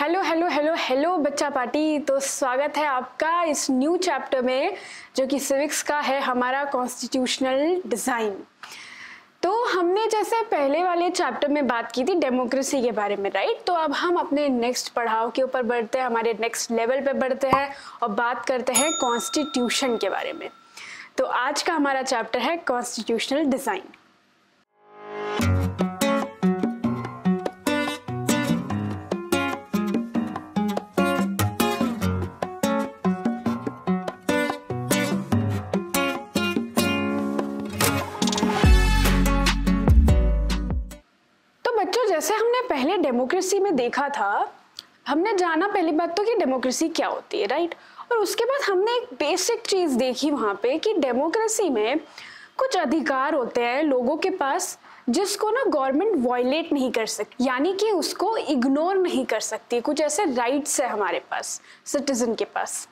Hello hello hello hello बच्चा party. तो स्वागत है आपका इस न्यू चैप्टर में जो कि सिविक्स का है, हमारा कॉन्स्टिट्यूशनल डिज़ाइन। तो हमने जैसे पहले वाले चैप्टर में बात की थी डेमोक्रेसी के बारे में, राइट। तो अब हम अपने नेक्स्ट पढ़ाव के ऊपर बढ़ते हैं, हमारे नेक्स्ट लेवल पे बढ़ते हैं और बात करते हैं कॉन्स्टिट्यूशन के बारे में। तो आज का हमारा चैप्टर है कॉन्स्टिट्यूशनल डिज़ाइन। जैसे हमने पहले डेमोक्रेसी में देखा था, हमने जाना पहली बात तो कि डेमोक्रेसी क्या होती है, राइट। और उसके बाद हमने एक बेसिक चीज देखी वहां पे कि डेमोक्रेसी में कुछ अधिकार होते हैं लोगों के पास जिसको ना गवर्नमेंट वायलेट नहीं कर सकती, यानी कि उसको इग्नोर नहीं कर सकती। कुछ ऐसे राइट्स है हमारे पास, सिटीजन के पास।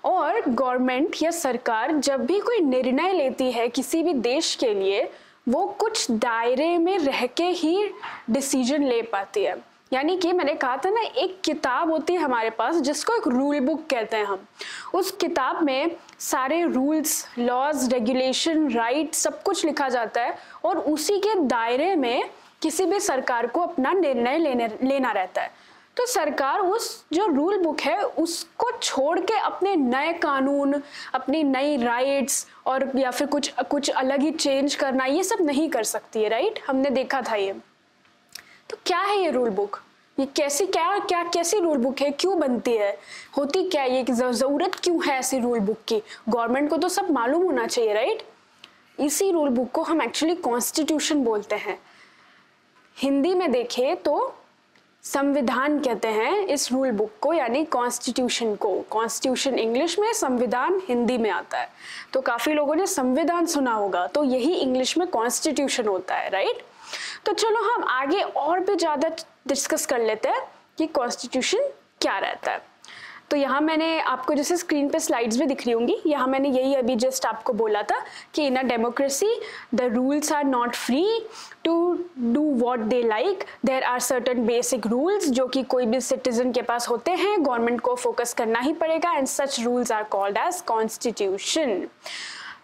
और गवर्नमेंट या सरकार जब भी कोई निर्णय लेती है किसी भी देश के लिए, वो कुछ दायरे में रह के ही डिसीजन ले पाती है। यानी कि मैंने कहा था ना, एक किताब होती है हमारे पास जिसको एक रूल बुक कहते हैं हम। उस किताब में सारे रूल्स, लॉज, रेगुलेशन, राइट सब कुछ लिखा जाता है और उसी के दायरे में किसी भी सरकार को अपना निर्णय लेना रहता है। तो सरकार उस जो रूल बुक है उसको छोड़ के अपने नए कानून, अपनी नई राइट्स और या फिर कुछ अलग ही चेंज करना, ये सब नहीं कर सकती है, राइट। हमने देखा था ये। तो क्या है ये रूल बुक, ये कैसी रूल बुक है, क्यों बनती है, होती क्या है, ये जरूरत क्यों है ऐसी रूल बुक की। गवर्नमेंट को तो सब मालूम होना चाहिए, राइट। इसी रूल बुक को हम एक्चुअली कॉन्स्टिट्यूशन बोलते हैं। हिंदी में देखें तो संविधान कहते हैं इस रूल बुक को, यानी कॉन्स्टिट्यूशन को। कॉन्स्टिट्यूशन इंग्लिश में, संविधान हिंदी में आता है। तो काफी लोगों ने संविधान सुना होगा, तो यही इंग्लिश में कॉन्स्टिट्यूशन होता है, राइट। तो चलो हम आगे और भी ज्यादा डिस्कस कर लेते हैं कि कॉन्स्टिट्यूशन क्या रहता है। तो यहाँ मैंने आपको जैसे स्क्रीन पे स्लाइड्स भी दिख रही होंगी, यहाँ मैंने यही अभी जस्ट आपको बोला था कि in a democracy the rules are not free to do what they like, there are certain basic rules जो कि कोई भी सिटीजन के पास होते हैं, गवर्नमेंट को फोकस करना ही पड़ेगा, and such rules are called as constitution.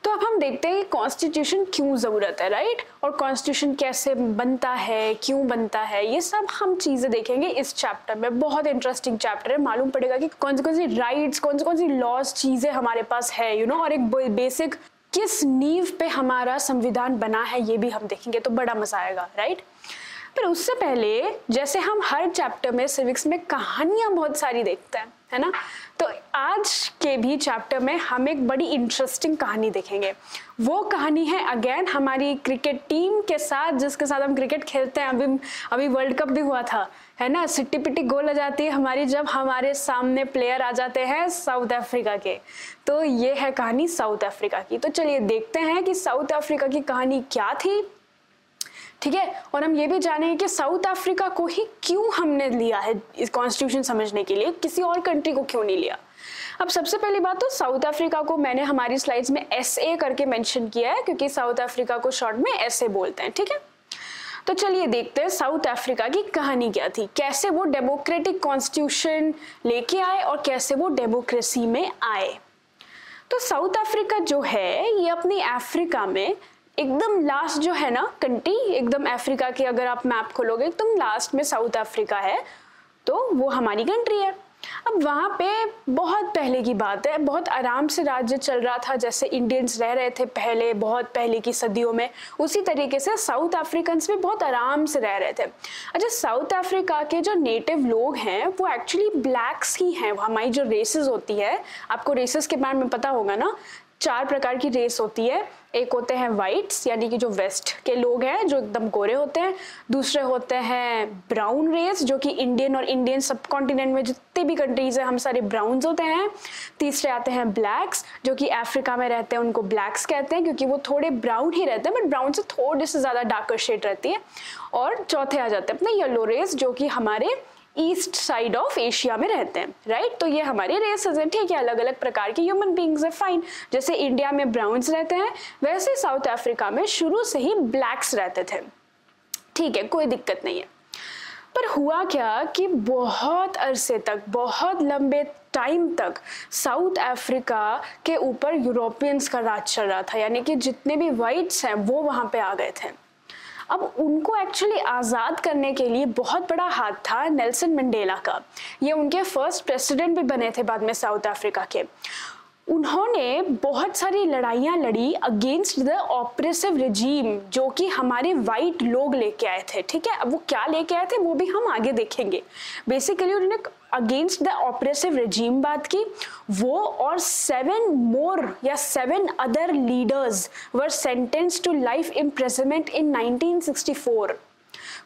तो अब हम देखते हैं कि कॉन्स्टिट्यूशन क्यों ज़रूरत है, राइट। और कॉन्स्टिट्यूशन कैसे बनता है, क्यों बनता है, ये सब हम चीज़ें देखेंगे इस चैप्टर में। बहुत इंटरेस्टिंग चैप्टर है, मालूम पड़ेगा कि कौन सी राइट्स, कौन सी लॉज चीज़ें हमारे पास है, और एक बेसिक किस नींव पे हमारा संविधान बना है, ये भी हम देखेंगे। तो बड़ा मजा आएगा, राइट। पर उससे पहले, जैसे हम हर चैप्टर में सिविक्स में कहानियां बहुत सारी देखते हैं, है ना। तो आज के भी चैप्टर में हम एक बड़ी इंटरेस्टिंग कहानी देखेंगे। वो कहानी है अगेन हमारी क्रिकेट टीम के साथ, जिसके साथ हम क्रिकेट खेलते हैं। अभी वर्ल्ड कप भी हुआ था, है ना। सिट्टी पिट्टी गोल आ जाती है हमारी जब हमारे सामने प्लेयर आ जाते हैं साउथ अफ्रीका के। तो ये है कहानी साउथ अफ्रीका की। तो चलिए देखते हैं कि साउथ अफ्रीका की कहानी क्या थी, ठीक है। और हम ये भी जानेंगे कि साउथ अफ्रीका को ही क्यों हमने लिया है इस कॉन्स्टिट्यूशन समझने के लिए, किसी और कंट्री को क्यों नहीं लिया। अब सबसे पहली बात तो साउथ अफ्रीका को मैंने हमारी स्लाइड्स में SA करके मेंशन किया है, क्योंकि साउथ अफ्रीका को शॉर्ट में SA बोलते हैं, ठीक है। तो चलिए देखते हैं साउथ अफ्रीका की कहानी क्या थी, कैसे वो डेमोक्रेटिक कॉन्स्टिट्यूशन लेके आए और कैसे वो डेमोक्रेसी में आए। तो साउथ अफ्रीका जो है ये अपनी अफ्रीका में एकदम लास्ट जो है ना कंट्री, एकदम अफ्रीका की अगर आप मैप खोलोगे एकदम लास्ट में साउथ अफ्रीका है, तो वो हमारी कंट्री है। अब वहाँ पे बहुत पहले की बात है, बहुत आराम से राज्य चल रहा था, जैसे इंडियंस रह रहे थे पहले, बहुत पहले की सदियों में, उसी तरीके से साउथ अफ्रीकन्स भी बहुत आराम से रह रहे थे। अच्छा, साउथ अफ्रीका के जो नेटिव लोग हैं वो एक्चुअली ब्लैक्स ही हैं। हमारी जो रेसेस होती है, आपको रेसेस के बारे में पता होगा ना, 4 प्रकार की रेस होती है। एक होते हैं वाइट्स, यानी कि जो वेस्ट के लोग हैं जो एकदम गोरे होते हैं। दूसरे होते हैं ब्राउन रेस, जो कि इंडियन और इंडियन सब कॉन्टिनेंट में जितने भी कंट्रीज हैं हम सारे ब्राउन्स होते हैं। तीसरे आते हैं ब्लैक्स, जो कि अफ्रीका में रहते हैं, उनको ब्लैक्स कहते हैं क्योंकि वो थोड़े ब्राउन ही रहते हैं, बट ब्राउन से थोड़े से ज़्यादा डार्कर शेड रहती है। और चौथे आ जाते हैं अपने येलो रेस, जो कि हमारे ईस्ट साइड ऑफ एशिया में रहते हैं, राइट। तो ये हमारे रेसेस हैं, ठीक है, अलग अलग प्रकार के ह्यूमन बींग्स है, फाइन। जैसे इंडिया में ब्राउन्स रहते हैं, वैसे साउथ अफ्रीका में शुरू से ही ब्लैक्स रहते थे, ठीक है, कोई दिक्कत नहीं है। पर हुआ क्या कि बहुत अरसे तक, बहुत लंबे टाइम तक साउथ अफ्रीका के ऊपर यूरोपियंस का राज चल रहा था, यानी कि जितने भी वाइट्स हैं वो वहाँ पे आ गए थे। अब उनको एक्चुअली आज़ाद करने के लिए बहुत बड़ा हाथ था नेल्सन मंडेला का। ये उनके फर्स्ट प्रेसिडेंट भी बने थे बाद में साउथ अफ्रीका के। उन्होंने बहुत सारी लड़ाइयाँ लड़ी अगेंस्ट द ऑपरेसिव रिजीम जो कि हमारे वाइट लोग लेके आए थे, ठीक है। अब वो क्या लेके आए थे वो भी हम आगे देखेंगे। बेसिकली उन्होंने अगेंस्ट द ऑपरेसिव रिजीम बात की, वो और 7 other leaders were sentenced to life imprisonment in 1964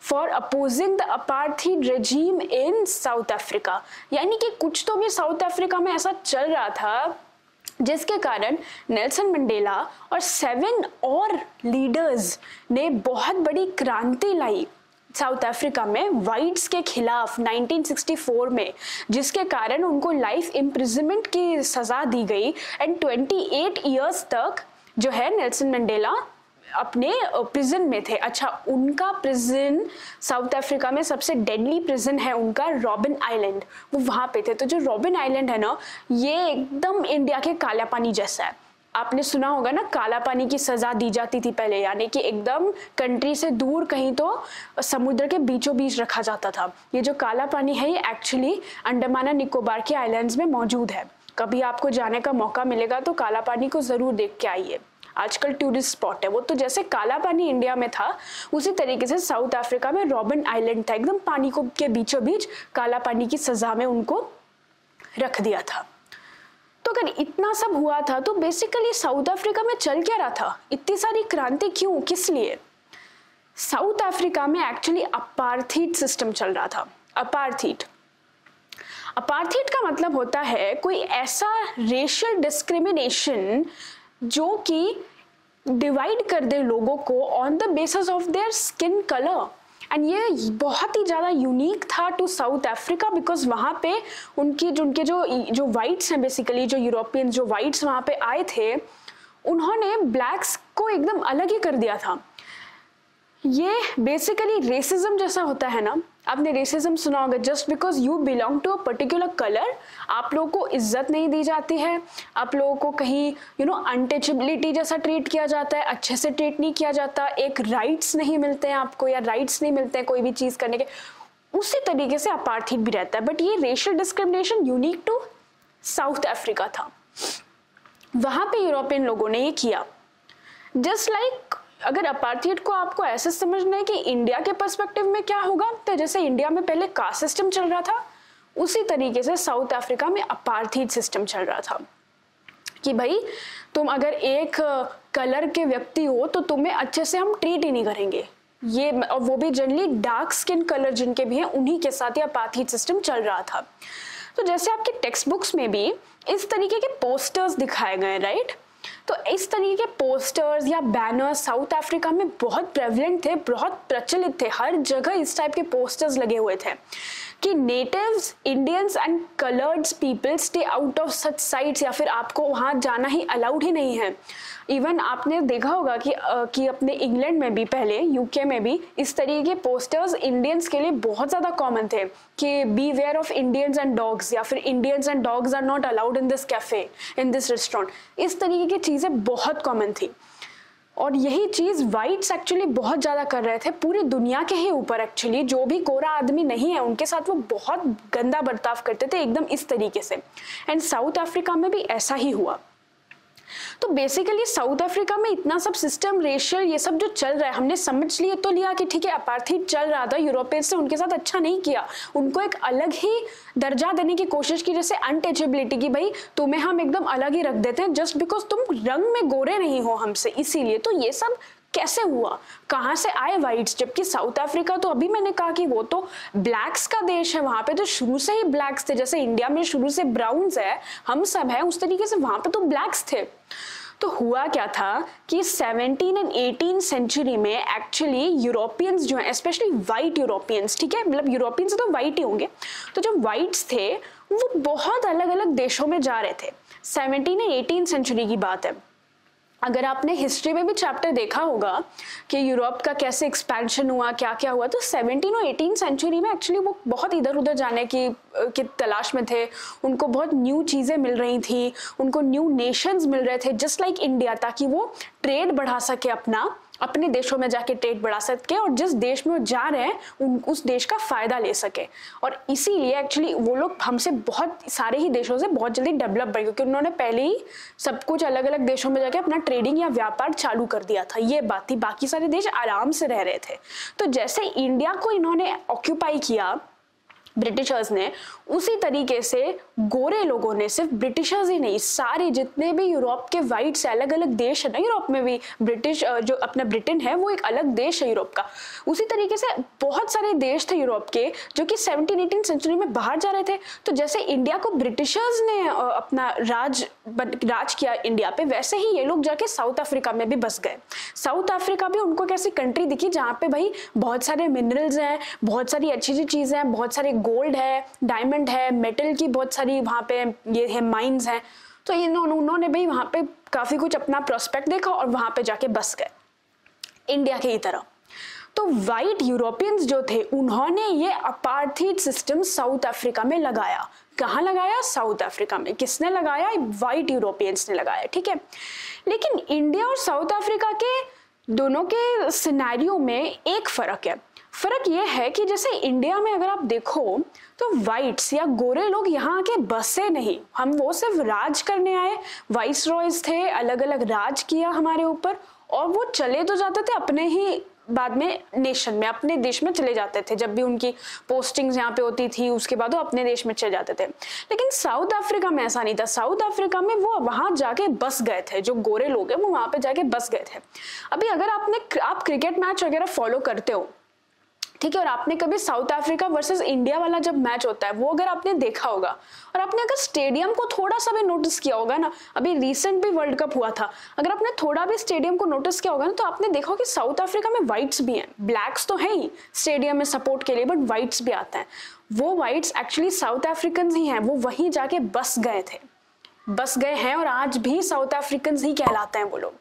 for opposing the apartheid regime in South Africa. यानी कि कुछ तो भी साउथ अफ्रीका में ऐसा चल रहा था जिसके कारण नेल्सन मंडेला और 7 और लीडर्स ने बहुत बड़ी क्रांति लाई साउथ अफ्रीका में वाइट्स के खिलाफ 1964 में, जिसके कारण उनको लाइफ इम्प्रिजनमेंट की सजा दी गई एंड 28 इयर्स तक जो है नेल्सन मंडेला अपने प्रिजन में थे। अच्छा, उनका प्रिजन साउथ अफ्रीका में सबसे डेडली प्रिजन है उनका रॉबिन आइलैंड, वो वहाँ पे थे। तो जो रॉबिन आइलैंड है ना, ये एकदम इंडिया के काला पानी जैसा है। आपने सुना होगा ना, काला पानी की सजा दी जाती थी पहले, यानी कि एकदम कंट्री से दूर कहीं तो समुद्र के बीचों बीच रखा जाता था। ये जो काला पानी है ये एक्चुअली अंडमान एंड निकोबार के आइलैंड्स में मौजूद है। कभी आपको जाने का मौका मिलेगा तो काला पानी को जरूर देख के आइए, आजकल टूरिस्ट स्पॉट है वो। तो जैसे काला पानी इंडिया में था उसी तरीके से साउथ अफ्रीका में रॉबिन आइलैंड था, एकदम पानी को के बीचों बीच काला पानी की सजा में उनको रख दिया था। तो अगर इतना सब हुआ था तो बेसिकली साउथ अफ्रीका में चल क्या रहा था, इतनी सारी क्रांति क्यों, किस लिए? साउथ अफ्रीका में एक्चुअली अपार्थीड सिस्टम चल रहा था। अपार्थीड का मतलब होता है कोई ऐसा रेशियल डिस्क्रिमिनेशन जो कि डिवाइड कर दे लोगों को on the basis of their skin colour. And ये बहुत ही ज़्यादा यूनिक था टू साउथ अफ्रीका बिकॉज वहाँ पे उनके जो वाइट्स हैं, बेसिकली जो यूरोपियन जो वाइट्स वहाँ पे आए थे, उन्होंने ब्लैक्स को एकदम अलग ही कर दिया था। ये बेसिकली रेसिज्म जैसा होता है ना, आपने रेसिज्म सुना होगा, just because you belong to a particular colour आप लोगों को इज्जत नहीं दी जाती है, आप लोगों को कहीं अनटचेबिलिटी जैसा ट्रीट किया जाता है, अच्छे से ट्रीट नहीं किया जाता, एक राइट्स नहीं मिलते हैं आपको, या राइट्स नहीं मिलते हैं कोई भी चीज़ करने के। उसी तरीके से अपार्थीड भी रहता है, बट ये racial discrimination unique to South Africa था। वहाँ पे यूरोपियन लोगों ने ये किया। जस्ट लाइक अगर अपार्थीड को आपको ऐसे समझना है कि इंडिया के पर्सपेक्टिव में क्या होगा, तो जैसे इंडिया में पहले कास्ट सिस्टम चल रहा था उसी तरीके से साउथ अफ्रीका में अपार्थीड सिस्टम चल रहा था कि भाई तुम अगर एक कलर के व्यक्ति हो तो तुम्हें अच्छे से हम ट्रीट ही नहीं करेंगे। ये और वो भी जनरली डार्क स्किन कलर जिनके भी हैं उन्हीं के साथ ये अपार्थीड सिस्टम चल रहा था। तो जैसे आपकी टेक्स्ट बुक्स में भी इस तरीके के पोस्टर्स दिखाए गए, राइट? तो इस तरीके के पोस्टर्स या बैनर्स साउथ अफ्रीका में बहुत प्रेवलेंट थे, बहुत प्रचलित थे। हर जगह इस टाइप के पोस्टर्स लगे हुए थे कि natives, Indians and coloureds people stay out of such sites, या फिर आपको वहाँ जाना ही अलाउड ही नहीं है। इवन आपने देखा होगा कि अपने इंग्लैंड में भी, पहले यूके में भी इस तरीके के पोस्टर्स इंडियंस के लिए बहुत ज़्यादा कॉमन थे कि be aware of Indians and dogs, या फिर Indians and dogs are not allowed in this cafe, in this restaurant. इस तरीके की चीज़ें बहुत कॉमन थी और यही चीज़ वाइट्स एक्चुअली बहुत ज़्यादा कर रहे थे पूरी दुनिया के ही ऊपर। एक्चुअली जो भी गोरा आदमी नहीं है उनके साथ वो बहुत गंदा बर्ताव करते थे, एकदम इस तरीके से। एंड साउथ अफ्रीका में भी ऐसा ही हुआ। तो बेसिकली साउथ अफ्रीका में इतना सब सिस्टम, रेशियल, ये सब जो चल रहा है, हमने समझ लिए तो लिया कि ठीक है अपार्थीड चल रहा था, यूरोपियंस ने उनके साथ अच्छा नहीं किया, उनको एक अलग ही दर्जा देने की कोशिश की, जैसे अनटचेबिलिटी की, भाई तुम्हें हम एकदम अलग ही रख देते हैं जस्ट बिकॉज तुम रंग में गोरे नहीं हो हमसे, इसीलिए। तो ये सब कैसे हुआ, कहाँ से आए वाइट्स? जबकि साउथ अफ्रीका तो अभी मैंने कहा कि वो तो ब्लैक्स का देश है, वहां पे तो शुरू से ही ब्लैक्स थे। जैसे इंडिया में शुरू से ब्राउन्स है, हम सब है, उस तरीके से वहां पे तो ब्लैक्स थे। तो हुआ क्या था कि 17 एंड 18 सेंचुरी में एक्चुअली यूरोपियंस जो है, स्पेशली वाइट यूरोपियंस, ठीक है, मतलब यूरोपियंस तो वाइट ही होंगे, तो जो वाइट्स थे वो बहुत अलग अलग देशों में जा रहे थे। 17 एंड 18 सेंचुरी की बात है। अगर आपने हिस्ट्री में भी चैप्टर देखा होगा कि यूरोप का कैसे एक्सपेंशन हुआ, क्या क्या हुआ, तो 17 और 18 सेंचुरी में एक्चुअली वो बहुत इधर उधर जाने की तलाश में थे। उनको बहुत न्यू चीज़ें मिल रही थी, उनको न्यू नेशंस मिल रहे थे जस्ट लाइक इंडिया, ताकि वो ट्रेड बढ़ा सके, अपने देशों में जाके ट्रेड बढ़ा सके और जिस देश में वो जा रहे हैं उस देश का फायदा ले सके। और इसीलिए एक्चुअली वो लोग हमसे बहुत सारे ही देशों से बहुत जल्दी डेवलप बढ़े, क्योंकि उन्होंने पहले ही सब कुछ अलग अलग देशों में जाके अपना ट्रेडिंग या व्यापार चालू कर दिया था। ये बात थी, बाकी सारे देश आराम से रह रहे थे। तो जैसे इंडिया को इन्होंने ऑक्यूपाई किया ब्रिटिशर्स ने, उसी तरीके से गोरे लोगों ने, सिर्फ ब्रिटिशर्स ही नहीं, सारे जितने भी यूरोप के वाइट से अलग अलग देश है ना, यूरोप में भी ब्रिटिश जो अपना ब्रिटेन है वो एक अलग देश है यूरोप का, उसी तरीके से बहुत सारे देश थे यूरोप के जो कि 17-18 सेंचुरी में बाहर जा रहे थे। तो जैसे इंडिया को ब्रिटिशर्स ने अपना राज किया इंडिया पे, वैसे ही ये लोग जाके साउथ अफ्रीका में भी बस गए। साउथ अफ्रीका भी उनको कैसी कंट्री दिखी जहाँ पे भाई बहुत सारे मिनरल्स हैं, बहुत सारी अच्छी अच्छी चीजें हैं, बहुत सारे गोल्ड है, डायमंड है, मेटल की बहुत सारी वहाँ पे ये है माइंस हैं। तो उन्होंने भी वहाँ पे काफी कुछ अपना प्रोस्पेक्ट देखा और वहाँ पे जाके बस गए इंडिया की तरह। तो वाइट यूरोपियंस जो थे उन्होंने ये अपार्थाइड सिस्टम साउथ अफ्रीका में लगाया। कहाँ लगाया? साउथ अफ्रीका में। किसने लगाया? वाइट यूरोपियंस ने लगाया, ठीक है। लेकिन इंडिया और साउथ अफ्रीका के दोनों के सिनेरियो में एक फर्क है। फर्क यह है कि जैसे इंडिया में अगर आप देखो तो वाइट्स या गोरे लोग यहाँ आके बसे नहीं, वो सिर्फ राज करने आए, वाइस रॉयज थे, अलग अलग राज किया हमारे ऊपर, और वो चले तो जाते थे अपने ही बाद में नेशन में, अपने देश में चले जाते थे। जब भी उनकी पोस्टिंग्स यहाँ पे होती थी उसके बाद वो अपने देश में चले जाते थे। लेकिन साउथ अफ्रीका में ऐसा नहीं था। साउथ अफ्रीका में वो वहां जाके बस गए थे, जो गोरे लोग हैं वो वहां पे जाके बस गए थे। अभी अगर आप क्रिकेट मैच वगैरह फॉलो करते हो, ठीक है, और आपने कभी साउथ अफ्रीका वर्सेस इंडिया वाला जब मैच होता है वो अगर आपने देखा होगा और आपने अगर स्टेडियम को थोड़ा सा भी नोटिस किया होगा ना, अभी रिसेंट भी वर्ल्ड कप हुआ था, अगर आपने थोड़ा भी स्टेडियम को नोटिस किया होगा ना, तो आपने देखा कि साउथ अफ्रीका में व्हाइट्स भी हैं। ब्लैक्स तो है ही स्टेडियम में सपोर्ट के लिए, बट व्हाइट्स भी आते हैं। वो व्हाइट्स एक्चुअली साउथ अफ्रीकन ही हैं, वो वहीं जाके बस गए हैं और आज भी साउथ अफ्रीकन ही कहलाते हैं वो लोग।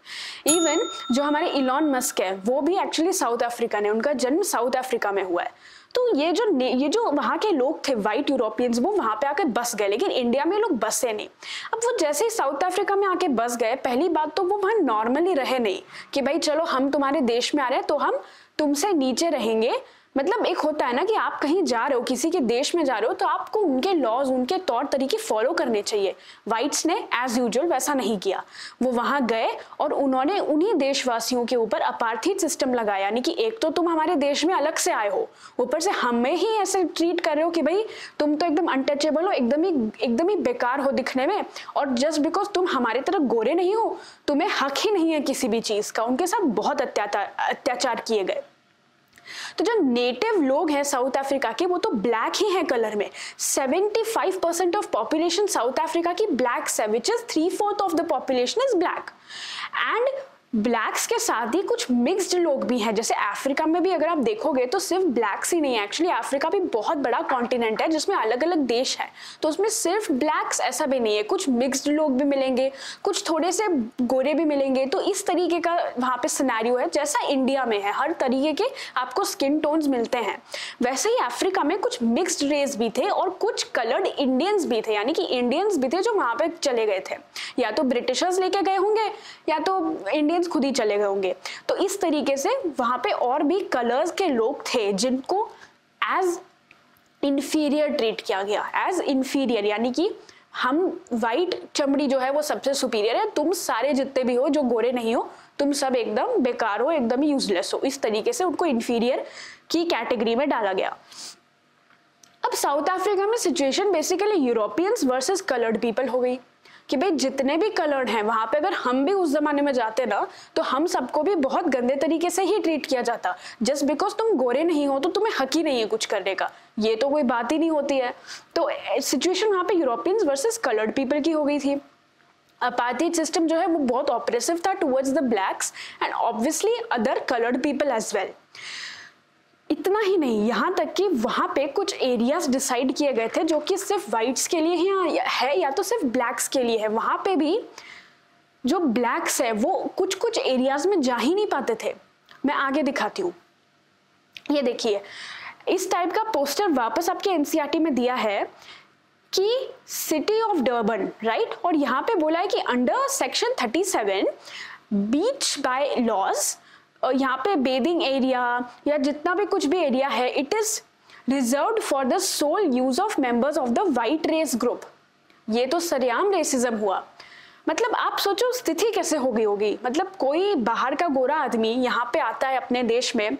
इवन जो हमारे इलॉन मस्क है वो भी एक्चुअली साउथ अफ्रीकन है, उनका जन्म साउथ अफ्रीका में हुआ है। तो ये जो वहाँ के लोग थे वाइट यूरोपियंस, वो वहाँ पे आके बस गए, लेकिन इंडिया में लोग बसे नहीं। अब वो जैसे ही साउथ अफ्रीका में आके बस गए, पहली बात तो वो वहाँ नॉर्मली रहे नहीं कि भाई चलो हम तुम्हारे देश में आ रहे हैं तो हम तुमसे नीचे रहेंगे। मतलब एक होता है ना कि आप कहीं जा रहे हो, किसी के देश में जा रहे हो, तो आपको उनके लॉज, उनके तौर तरीके फॉलो करने चाहिए। वाइट्स ने एज यूजुअल वैसा नहीं किया। वो वहां गए और उन्होंने उन्हीं देशवासियों के ऊपर अपार्थाइड सिस्टम लगाया, यानी कि एक तो तुम हमारे देश में अलग से आए हो, ऊपर से हमें ही ऐसे ट्रीट कर रहे हो कि भाई तुम तो एकदम अनटचेबल हो, एकदम ही बेकार हो दिखने में, और जस्ट बिकॉज तुम हमारी तरह गोरे नहीं हो तुम्हें हक ही नहीं है किसी भी चीज का। उनके साथ बहुत अत्याचार किए गए। तो जो नेटिव लोग हैं साउथ अफ्रीका के, वो तो ब्लैक ही हैं कलर में। 75% ऑफ पॉपुलेशन साउथ अफ्रीका की ब्लैक्स है, which is 3/4 of the population is black. And blacks के साथ ही कुछ मिक्स्ड लोग भी हैं। जैसे अफ्रीका में भी अगर आप देखोगे तो सिर्फ ब्लैक्स ही नहीं है, एक्चुअली अफ्रीका भी बहुत बड़ा कॉन्टिनेंट है जिसमें अलग अलग देश है, तो उसमें सिर्फ ब्लैक्स ऐसा भी नहीं है, कुछ मिक्स्ड लोग भी मिलेंगे, कुछ थोड़े से गोरे भी मिलेंगे। तो इस तरीके का वहाँ पे सिनेरियो है, जैसा इंडिया में है, हर तरीके के आपको स्किन टोन्स मिलते हैं, वैसे ही अफ्रीका में कुछ मिक्स्ड रेस भी थे और कुछ कलर्ड इंडियंस भी थे, यानी कि इंडियंस भी थे जो वहाँ पे चले गए थे, या तो ब्रिटिशर्स लेके गए होंगे या तो इंडियंस खुद ही चले गए होंगे। तो इस तरीके से वहां पे और भी कलर्स के लोग थे जिनको एज इंफीरियर ट्रीट किया गया, एज इंफीरियर, यानी कि हम वाइट चमड़ी जो है वो सबसे सुपीरियर है, तुम सारे जितने भी हो जो गोरे नहीं हो तुम सब एकदम बेकार हो, एकदम ही यूजलेस हो। इस तरीके से उनको इंफीरियर की कैटेगरी में डाला गया। अब साउथ अफ्रीका में situation basically Europeans versus coloured people हो गई कि भाई जितने भी कलर्ड हैं वहां पे अगर हम भी उस जमाने में जाते ना तो हम सबको भी बहुत गंदे तरीके से ही ट्रीट किया जाता। जस्ट बिकॉज तुम गोरे नहीं हो तो तुम्हें हक ही नहीं है कुछ करने का, ये तो कोई बात ही नहीं होती है। तो सिचुएशन वहां पे यूरोपियंस वर्सेस कलर्ड पीपल की हो गई थी। अपार्थाइड सिस्टम जो है वो बहुत ऑपरेसिव था towards the blacks and obviously other coloured people as well. इतना ही नहीं, यहाँ तक कि वहाँ पे कुछ एरियाज डिसाइड किए गए थे जो कि सिर्फ वाइट्स के लिए है या तो सिर्फ ब्लैक्स के लिए है। वहाँ पे भी जो ब्लैक्स है वो कुछ कुछ एरियाज में जा ही नहीं पाते थे। मैं आगे दिखाती हूँ, ये देखिए इस टाइप का पोस्टर वापस आपके एनसीईआरटी में दिया है कि सिटी ऑफ डर्बन, राइट, और यहाँ पे बोला है कि under section 37 beach by laws, यहाँ पे बेदिंग एरिया या जितना भी कुछ भी एरिया है it is reserved for the sole use of members of the white race group. ये तो सरेआम रेसिज्म हुआ। मतलब आप सोचो स्थिति कैसे हो गई होगी। मतलब कोई बाहर का गोरा आदमी यहाँ पे आता है अपने देश में,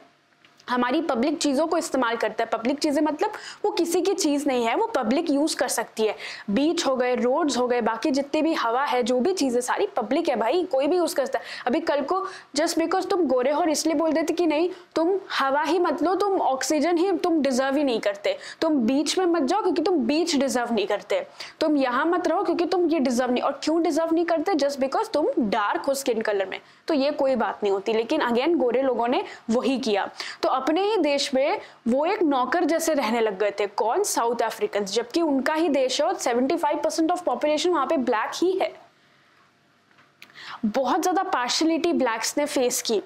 हमारी पब्लिक चीज़ों को इस्तेमाल करता है। पब्लिक चीज़ें मतलब वो किसी की चीज़ नहीं है, वो पब्लिक यूज़ कर सकती है। बीच हो गए, रोड्स हो गए, बाकी जितनी भी हवा है, जो भी चीज़ें सारी पब्लिक है भाई, कोई भी यूज़ करता है। अभी कल को जस्ट बिकॉज तुम गोरे हो और इसलिए बोल देते कि नहीं तुम हवा ही मत लो, तुम ऑक्सीजन ही तुम डिजर्व ही नहीं करते, तुम बीच में मत जाओ क्योंकि तुम बीच डिजर्व नहीं करते, तुम यहाँ मत रहो क्योंकि तुम ये डिजर्व नहीं। और क्यों डिजर्व नहीं करते? जस्ट बिकॉज तुम डार्क हो स्किन कलर में, तो ये कोई बात नहीं होती। लेकिन अगेन गोरे लोगों ने वही किया, तो अपने ही देश में वो एक नौकर जैसे रहने लग गए थे। कौन? साउथ अफ्रीकन, जबकि उनका ही देश है और 75% ऑफ पॉपुलेशन वहां पे ब्लैक ही है। बहुत ज्यादा पार्शलिटी ब्लैक्स ने फेस की।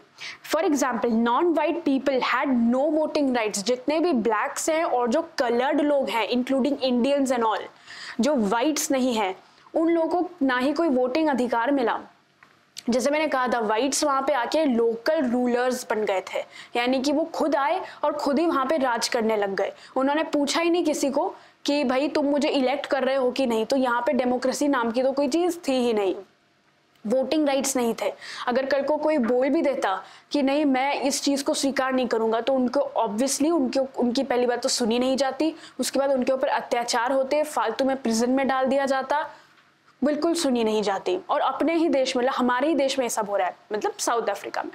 For example non white people had no voting rights. जितने भी ब्लैक्स हैं और जो कलर्ड लोग हैं इंक्लूडिंग इंडियंस एंड ऑल, जो वाइट्स नहीं है, उन लोगों को ना ही कोई वोटिंग अधिकार मिला। जैसे मैंने कहा था वाइट्स वहां पे आके लोकल रूलर्स बन गए थे, यानी कि वो खुद आए और खुद ही वहां पे राज करने लग गए। उन्होंने पूछा ही नहीं किसी को कि भाई तुम मुझे इलेक्ट कर रहे हो कि नहीं। तो यहाँ पे डेमोक्रेसी नाम की तो कोई चीज थी ही नहीं, वोटिंग राइट्स नहीं थे। अगर कल को कोई बोल भी देता कि नहीं मैं इस चीज को स्वीकार नहीं करूंगा, तो उनको ऑब्वियसली उनकी पहली बात तो सुनी नहीं जाती, उसके बाद उनके ऊपर अत्याचार होते, फालतू में प्रिजन में डाल दिया जाता, बिल्कुल सुनी नहीं जाती। और अपने ही देश में, हमारे ही देश में ऐसा हो रहा है, मतलब साउथ अफ्रीका में।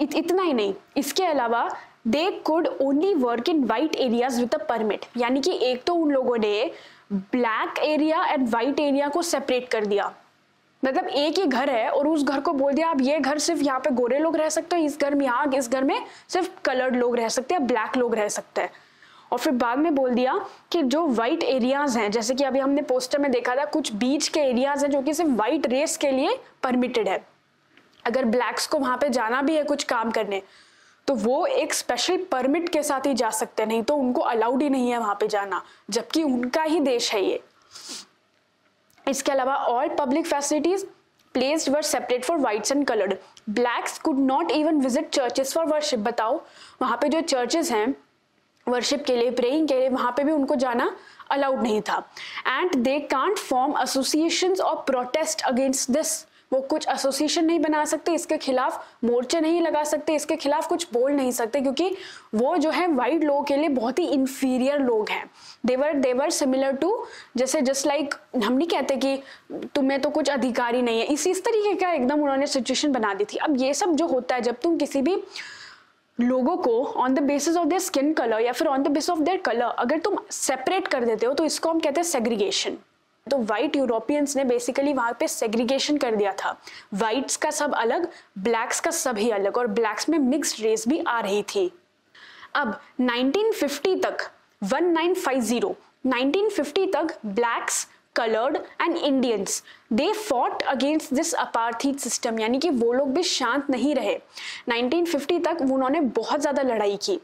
इतना ही नहीं, इसके अलावा they could only work in white areas with a permit. यानी कि एक तो उन लोगों ने black area and white area को सेपरेट कर दिया। मतलब एक ही घर है और उस घर को बोल दिया आप ये घर सिर्फ यहाँ पे गोरे लोग रह सकते हो, इस घर में यहाँ इस घर में सिर्फ कलर्ड लोग रह सकते हैं, ब्लैक लोग रह सकते हैं। और फिर बाद में बोल दिया कि जो वाइट एरियाज हैं, जैसे कि अभी हमने पोस्टर में देखा था कुछ बीच के एरियाज हैं जो कि सिर्फ वाइट रेस के लिए परमिटेड है। अगर ब्लैक्स को वहां पे जाना भी है कुछ काम करने, तो वो एक स्पेशल परमिट के साथ ही जा सकते हैं, नहीं तो उनको अलाउड ही नहीं है वहां पे जाना, जबकि उनका ही देश है ये। इसके अलावा all public facilities placed were separate for whites and coloured. Blacks could not even visit churches for worship. बताओ वहां पे जो चर्चेस हैं वर्शिप के लिए, प्रेइंग के लिए, वहां पे भी उनको जाना अलाउड नहीं था। And they can't form associations और प्रोटेस्ट अगेंस्ट दिस। वो कुछ एसोसिएशन नहीं बना सकते, इसके खिलाफ मोर्चे नहीं लगा सकते, इसके खिलाफ कुछ बोल नहीं सकते, क्योंकि वो जो है वाइट लोगों के लिए बहुत ही इंफीरियर लोग हैं। देवर सिमिलर टू, जैसे जस्ट लाइक हम नहीं कहते कि तुम्हें तो कुछ अधिकार ही नहीं है, इस तरीके का एकदम उन्होंने सिचुएशन बना दी थी। अब ये सब जो होता है, जब तुम किसी भी लोगों को on the basis of their skin colour या फिर on the basis of their colour अगर तुम सेपरेट कर देते हो, तो इसको हम कहते हैं सेग्रीगेशन। तो वाइट यूरोपियंस ने बेसिकली वहां पे सेग्रीगेशन कर दिया था, वाइट्स का सब अलग, ब्लैक्स का सब ही अलग, और ब्लैक्स में मिक्स्ड रेस भी आ रही थी। अब 1950 तक 1950 तक blacks, coloured and Indians they fought against this apartheid system, यानी कि वो लोग भी शांत नहीं रहे। 1950 तक उन्होंने बहुत ज्यादा लड़ाई की।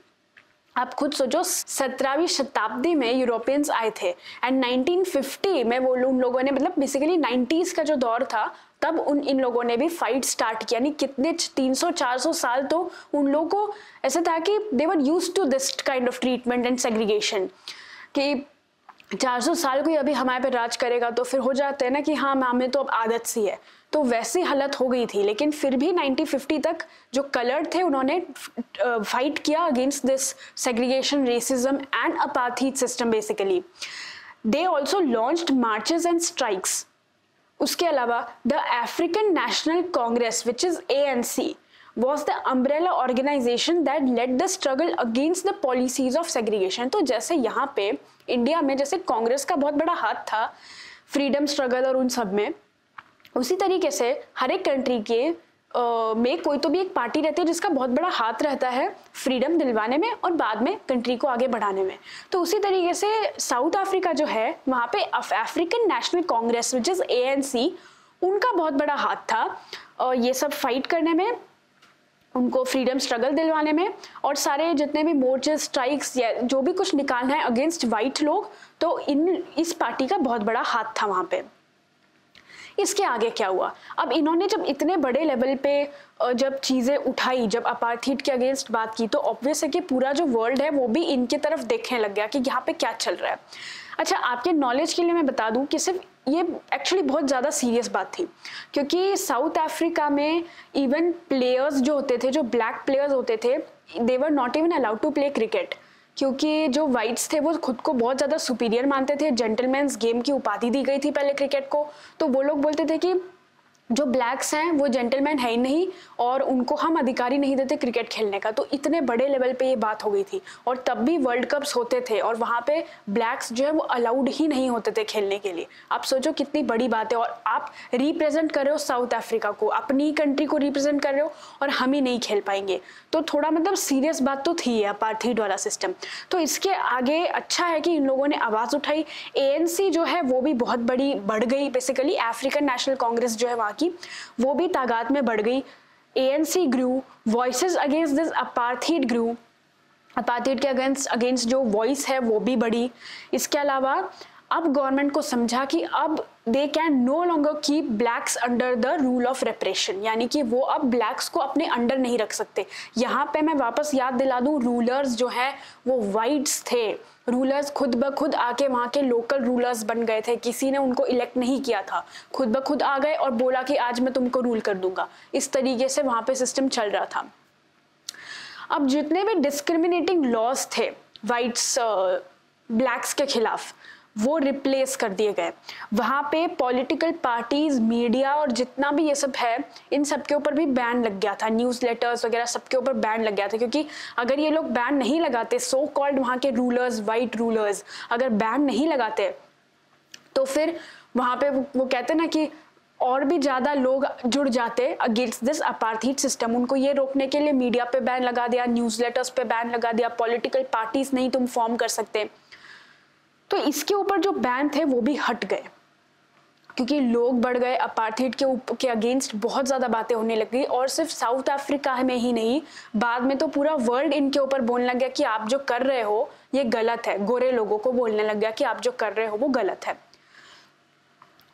आप खुद सोचो 17वीं शताब्दी में यूरोपियंस आए थे एंड 1950 में वो उन लोगों ने, मतलब बेसिकली 90s का जो दौर था, तब इन लोगों ने भी फाइट स्टार्ट किया। यानी कितने 300-400 साल तो उन लोगों को ऐसा था कि they were used to this kind of treatment and segregation, कि 400 साल कोई अभी हमारे पे राज करेगा तो फिर हो जाते हैं ना कि हाँ हमें तो अब आदत सी है, तो वैसी हालत हो गई थी। लेकिन फिर भी 1950 तक जो कलर्ड थे उन्होंने फाइट किया against this segregation, racism and apartheid system. Basically they also launched marches and strikes. उसके अलावा the African national Congress which is ANC was the umbrella organization that led the struggle against the policies of segregation। तो जैसे यहाँ पे India में जैसे कांग्रेस का बहुत बड़ा हाथ था फ्रीडम स्ट्रगल और उन सब में, उसी तरीके से हर एक कंट्री के में कोई तो भी एक पार्टी रहती है जिसका बहुत बड़ा हाथ रहता है फ्रीडम दिलवाने में और बाद में कंट्री को आगे बढ़ाने में। तो उसी तरीके से साउथ अफ्रीका जो है, वहाँ पे African national Congress which is ANC उनका बहुत बड़ा हाथ था ये सब फाइट करने में, उनको फ्रीडम स्ट्रगल दिलवाने में, और सारे जितने भी मोर्चे, स्ट्राइक्स या जो भी कुछ निकालना है अगेंस्ट वाइट लोग, तो इस पार्टी का बहुत बड़ा हाथ था वहां पे। इसके आगे क्या हुआ, अब इन्होंने जब इतने बड़े लेवल पे जब चीजें उठाई, जब अपार्थाइड के अगेंस्ट बात की, तो ऑब्वियस है कि पूरा जो वर्ल्ड है वो भी इनके तरफ देखने लग गया कि यहाँ पे क्या चल रहा है। अच्छा, आपके नॉलेज के लिए मैं बता दूं कि सिर्फ ये एक्चुअली बहुत ज़्यादा सीरियस बात थी, क्योंकि साउथ अफ्रीका में इवन प्लेयर्स जो होते थे, जो ब्लैक प्लेयर्स होते थे, they were not even allowed to play cricket, क्योंकि जो वाइट्स थे वो खुद को बहुत ज़्यादा सुपीरियर मानते थे। जेंटलमैन्स गेम की उपाधि दी गई थी पहले क्रिकेट को, तो वो लोग बोलते थे कि जो ब्लैक्स हैं वो जेंटलमैन है ही नहीं और उनको हम अधिकारी नहीं देते क्रिकेट खेलने का। तो इतने बड़े लेवल पे ये बात हो गई थी, और तब भी वर्ल्ड कप्स होते थे और वहाँ पे ब्लैक्स जो है वो अलाउड ही नहीं होते थे खेलने के लिए। आप सोचो कितनी बड़ी बात है, और आप रिप्रेजेंट कर रहे हो साउथ अफ्रीका को, अपनी कंट्री को रिप्रेजेंट कर रहे हो, और हम ही नहीं खेल पाएंगे। तो थोड़ा मतलब सीरियस बात तो थी अपार्थाइड वाला सिस्टम। तो इसके आगे अच्छा है कि इन लोगों ने आवाज़ उठाई। ANC जो है वो भी बहुत बड़ी बढ़ गई, बेसिकली अफ्रीकन नेशनल कांग्रेस जो है वहाँ की, वो भी तादाद में बढ़ गई। ANC grew, voices against this apartheid grew, apartheid के अगेंस्ट जो वॉइस है वो भी बढ़ी। इसके अलावा अब गवर्नमेंट को समझा कि अब they can no longer keep blacks under the rule of repression, यानी कि वो अब ब्लैक्स को अपने अंडर नहीं रख सकते। यहाँ पे मैं वापस याद दिला दूं, रूलर्स जो है वो वाइट्स थे। रूलर्स खुद ब खुद आके वहाँ के लोकल रूलर्स बन गए थे, किसी ने उनको इलेक्ट नहीं किया था, खुद ब खुद आ गए और बोला कि आज मैं तुमको रूल कर दूंगा। इस तरीके से वहाँ पे सिस्टम चल रहा था। अब जितने भी डिस्क्रिमिनेटिंग लॉज थे वाइट्स ब्लैक्स के खिलाफ, वो रिप्लेस कर दिए गए। वहाँ पे पॉलिटिकल पार्टीज, मीडिया और जितना भी ये सब है, इन सब के ऊपर भी बैन लग गया था। न्यूज़ लेटर्स वगैरह सबके ऊपर बैन लग गया था, क्योंकि अगर ये लोग बैन नहीं लगाते, सो कॉल्ड वहाँ के रूलर्स, वाइट रूलर्स अगर बैन नहीं लगाते, तो फिर वहाँ पे वो कहते ना कि और भी ज़्यादा लोग जुड़ जाते अगेंस्ट दिस अपार्थाइड सिस्टम। उनको ये रोकने के लिए मीडिया पे बैन लगा दिया, न्यूज़ लेटर्स पे बैन लगा दिया, पॉलिटिकल पार्टीज नहीं तुम फॉर्म कर सकते। तो इसके ऊपर जो बैन थे वो भी हट गए, क्योंकि लोग बढ़ गए, अपार्थाइड के अगेंस्ट बहुत ज़्यादा बातें होने लग गई। और सिर्फ साउथ अफ्रीका में ही नहीं, बाद में तो पूरा वर्ल्ड इनके ऊपर बोलने लग गया कि आप जो कर रहे हो ये गलत है। गोरे लोगों को बोलने लग गया कि आप जो कर रहे हो वो गलत है।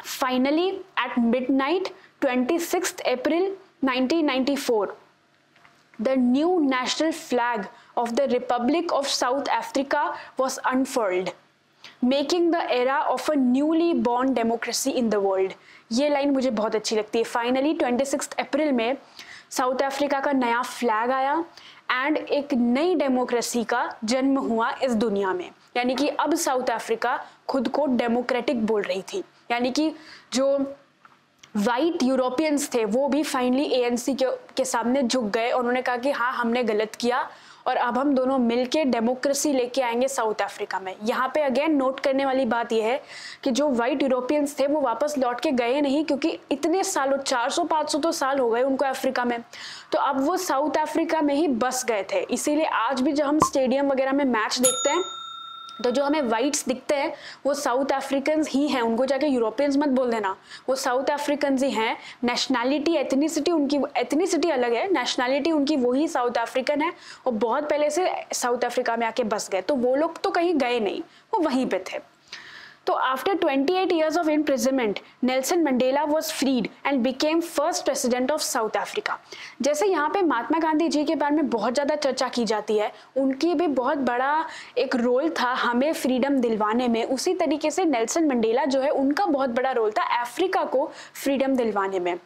Finally at midnight 26 April 1994, the new national flag of the Republic of South Africa was unfurled, making the era of a newly born democracy in the world। ये लाइन मुझे बहुत अच्छी लगती है। फाइनली 26 अप्रैल में साउथ अफ्रीका का नया flag आया एंड एक नई डेमोक्रेसी का जन्म हुआ इस दुनिया में। यानी कि अब साउथ अफ्रीका खुद को डेमोक्रेटिक बोल रही थी, यानी कि जो वाइट यूरोपियंस थे वो भी फाइनली ANC के सामने झुक गए। उन्होंने कहा कि हाँ, हमने गलत किया और अब हम दोनों मिलके डेमोक्रेसी लेके आएंगे साउथ अफ्रीका में। यहाँ पे अगेन नोट करने वाली बात यह है कि जो वाइट यूरोपियंस थे वो वापस लौट के गए नहीं, क्योंकि इतने सालों 400-500 तो साल हो गए उनको अफ्रीका में, तो अब वो साउथ अफ्रीका में ही बस गए थे। इसीलिए आज भी जब हम स्टेडियम वगैरह में मैच देखते हैं तो जो हमें वाइट्स दिखते हैं वो साउथ अफ्रीकन ही हैं। उनको जाके यूरोपियंस मत बोल देना, वो साउथ अफ्रीकन ही हैं। नेशनैलिटी, एथनिसिटी उनकी, एथनिसिटी अलग है, नेशनैलिटी उनकी वही साउथ अफ्रीकन है, और बहुत पहले से साउथ अफ्रीका में आके बस गए। तो वो लोग तो कहीं गए नहीं, वो वहीं पे थे। तो after 28 years of imprisonment, Nelson Mandela was freed and became first president of South Africa। जैसे यहाँ पे महात्मा गांधी जी के बारे में बहुत ज़्यादा चर्चा की जाती है, उनकी भी बहुत बड़ा एक रोल था हमें फ्रीडम दिलवाने में, उसी तरीके से नेल्सन मंडेला जो है उनका बहुत बड़ा रोल था अफ्रीका को फ्रीडम दिलवाने में।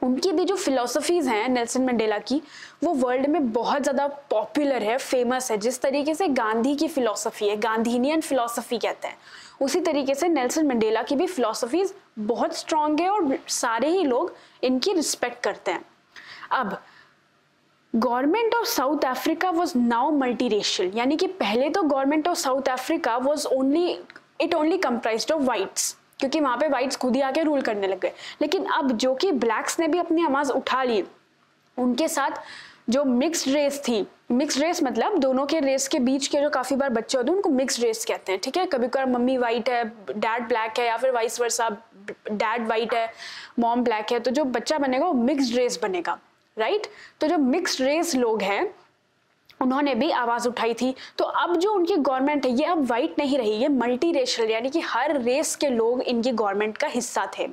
उनकी भी जो फिलॉसफीज़ हैं नेल्सन मंडेला की, वो वर्ल्ड में बहुत ज़्यादा पॉपुलर है, फेमस है। जिस तरीके से गांधी की फिलॉसफी है, गांधीनियन फिलॉसफी कहते हैं, उसी तरीके से नेल्सन मंडेला की भी फिलॉसफीज बहुत स्ट्रांग है और सारे ही लोग इनकी रिस्पेक्ट करते हैं। अब government of South Africa was now multiracial, यानी कि पहले तो government of South Africa was only comprised of whites, क्योंकि वहाँ पे वाइट्स खुद ही आके रूल करने लग गए। लेकिन अब जो कि ब्लैक्स ने भी अपनी आवाज़ उठा ली, उनके साथ जो मिक्स्ड रेस थी, मिक्स्ड रेस मतलब दोनों के रेस के बीच के जो काफ़ी बार बच्चे होते हैं उनको मिक्स्ड रेस कहते हैं, ठीक है। कभी कभार मम्मी वाइट है, डैड ब्लैक है, या फिर वाइस वर्सा डैड वाइट है, मॉम ब्लैक है, तो जो बच्चा बनेगा वो मिक्स्ड रेस बनेगा, राइट। तो जो मिक्स्ड रेस लोग हैं उन्होंने भी आवाज उठाई थी। तो अब जो उनकी गवर्नमेंट है ये अब वाइट नहीं रही, ये मल्टी रेशियल, यानी कि हर रेस के लोग इनकी गवर्नमेंट का हिस्सा थे।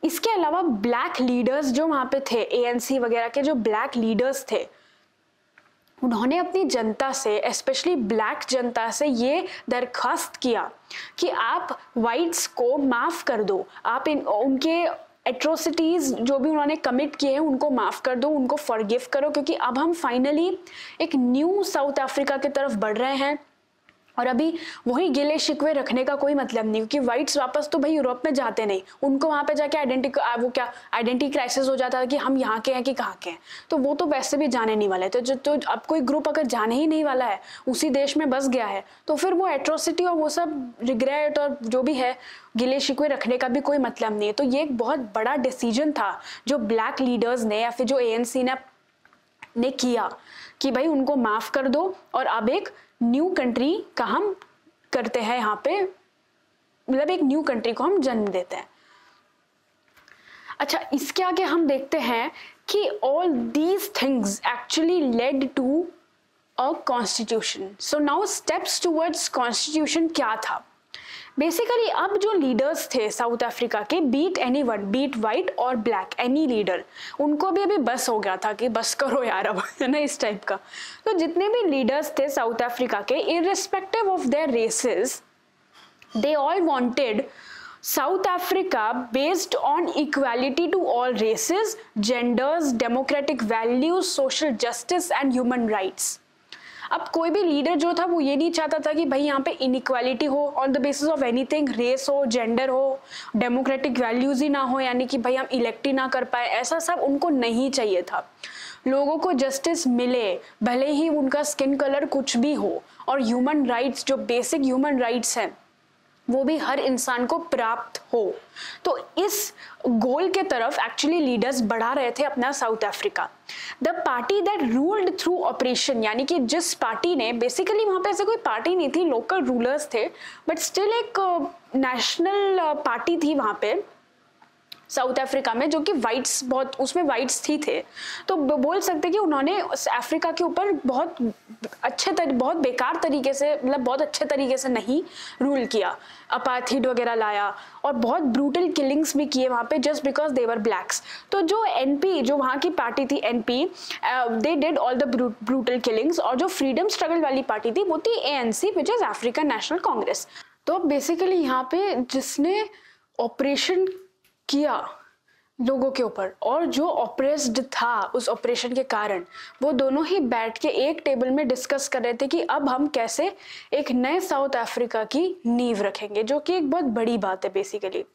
इसके अलावा ब्लैक लीडर्स जो वहां पे थे, एएनसी वगैरह के जो ब्लैक लीडर्स थे, उन्होंने अपनी जनता से, स्पेशली ब्लैक जनता से ये दरखास्त किया कि आप वाइट्स को माफ कर दो, आप उनके एट्रोसिटीज जो भी उन्होंने कमिट किए हैं उनको माफ कर दो, उनको फॉरगिव करो, क्योंकि अब हम फाइनली एक न्यू साउथ अफ्रीका की तरफ बढ़ रहे हैं। और अभी वही गिले शिकवे रखने का कोई मतलब नहीं, क्योंकि वाइट्स वापस तो भाई यूरोप में जाते नहीं, उनको वहां पे जाके आइडेंटिटी क्राइसिस हो जाता है कि हम यहाँ के हैं कि कहाँ के हैं, तो वो तो वैसे भी जाने नहीं वाले। तो अब कोई ग्रुप अगर जाने ही नहीं वाला है, उसी देश में बस गया है, तो फिर वो एट्रोसिटी और वो सब रिग्रेट और जो भी है गिले शिकवे रखने का भी कोई मतलब नहीं है। तो ये एक बहुत बड़ा डिसीजन था जो ब्लैक लीडर्स ने या फिर जो एएनसी ने किया कि भाई उनको माफ कर दो और अब एक न्यू कंट्री का हम करते हैं यहाँ पे, मतलब एक न्यू कंट्री को हम जन्म देते हैं। अच्छा, इसके आगे हम देखते हैं कि all these things actually led to a constitution. So now steps towards constitution क्या था। बेसिकली अब जो लीडर्स थे साउथ अफ्रीका के, बीट एनीवन, बीट वाइट और ब्लैक, एनी लीडर, उनको भी अभी बस हो गया था कि बस करो यार अब, है ना, इस टाइप का। तो जितने भी लीडर्स थे साउथ अफ्रीका के, irrespective of their races, they all wanted South Africa based on equality to all races, genders, democratic values, social justice and human rights. अब कोई भी लीडर जो था वो ये नहीं चाहता था कि भाई यहाँ पे इनइक्वालिटी हो on the basis of anything, race हो, जेंडर हो, डेमोक्रेटिक वैल्यूज ही ना हो, यानी कि भाई हम इलेक्ट ही ना कर पाए, ऐसा सब उनको नहीं चाहिए था। लोगों को जस्टिस मिले भले ही उनका स्किन कलर कुछ भी हो, और ह्यूमन राइट्स, जो बेसिक ह्यूमन राइट्स हैं, वो भी हर इंसान को प्राप्त हो। तो इस गोल के तरफ एक्चुअली लीडर्स बढ़ा रहे थे अपना south Africa. The party that ruled through operation, यानी कि जिस पार्टी ने, बेसिकली वहां पे ऐसे कोई पार्टी नहीं थी, लोकल रूलर्स थे, बट स्टिल एक नेशनल पार्टी थी वहां पे साउथ अफ्रीका में, जो कि वाइट्स, बहुत उसमें वाइट्स थी तो बोल सकते कि उन्होंने अफ्रीका के ऊपर बहुत बहुत बेकार तरीके से, मतलब बहुत अच्छे तरीके से नहीं रूल किया, अपार्थाइड वगैरह लाया और बहुत ब्रूटल किलिंग्स भी किए वहां पे just because they were blacks. तो जो एनपी, जो वहां की पार्टी थी NP, they did all the brutal killings, और जो फ्रीडम स्ट्रगल वाली पार्टी थी वो थी ANC, which is African national Congress. तो बेसिकली यहाँ पे जिसने ऑपरेशन किया लोगों के ऊपर और जो ऑपरेस्ड था उस ऑपरेशन के कारण, वो दोनों ही बैठ के एक टेबल में डिस्कस कर रहे थे कि अब हम कैसे एक नए साउथ अफ्रीका की नींव रखेंगे, जो कि एक बहुत बड़ी बात है basically.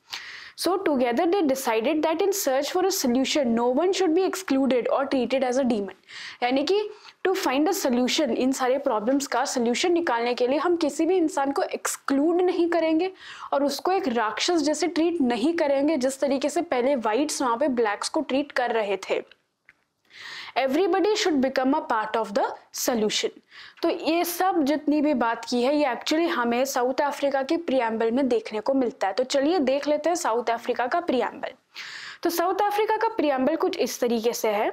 So together they decided that in search for a solution, no one should be excluded or treated as a demon. यानी कि to find a solution, इन सारे प्रॉब्लम्स का solution निकालने के लिए हम किसी भी इंसान को exclude नहीं करेंगे और उसको एक राक्षस जैसे ट्रीट नहीं करेंगे जिस तरीके से पहले whites वहां पे blacks को ट्रीट कर रहे थे। Everybody should become a part of the solution. तो ये सब जितनी भी बात की है ये एक्चुअली हमें साउथ अफ्रीका के प्रियम्बल में देखने को मिलता है। तो चलिए देख लेते हैं साउथ अफ्रीका का प्रियम्बल। तो साउथ अफ्रीका का प्रियम्बल कुछ इस तरीके से है।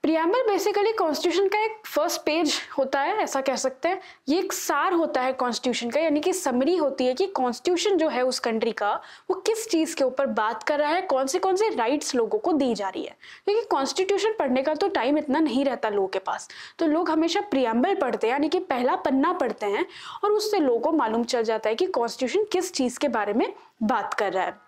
प्रियम्बल बेसिकली कॉन्स्टिट्यूशन का एक फर्स्ट पेज होता है, ऐसा कह सकते हैं। ये एक सार होता है कॉन्स्टिट्यूशन का, यानी कि समरी होती है कि कॉन्स्टिट्यूशन जो है उस कंट्री का वो किस चीज के ऊपर बात कर रहा है, कौन से राइट्स लोगों को दी जा रही है। क्योंकि कॉन्स्टिट्यूशन पढ़ने का तो टाइम इतना नहीं रहता लोगों के पास, तो लोग हमेशा प्रियम्बल पढ़ते हैं, यानी कि पहला पन्ना पढ़ते हैं और उससे लोगों को मालूम चल जाता है कि कॉन्स्टिट्यूशन किस चीज के बारे में बात कर रहा है।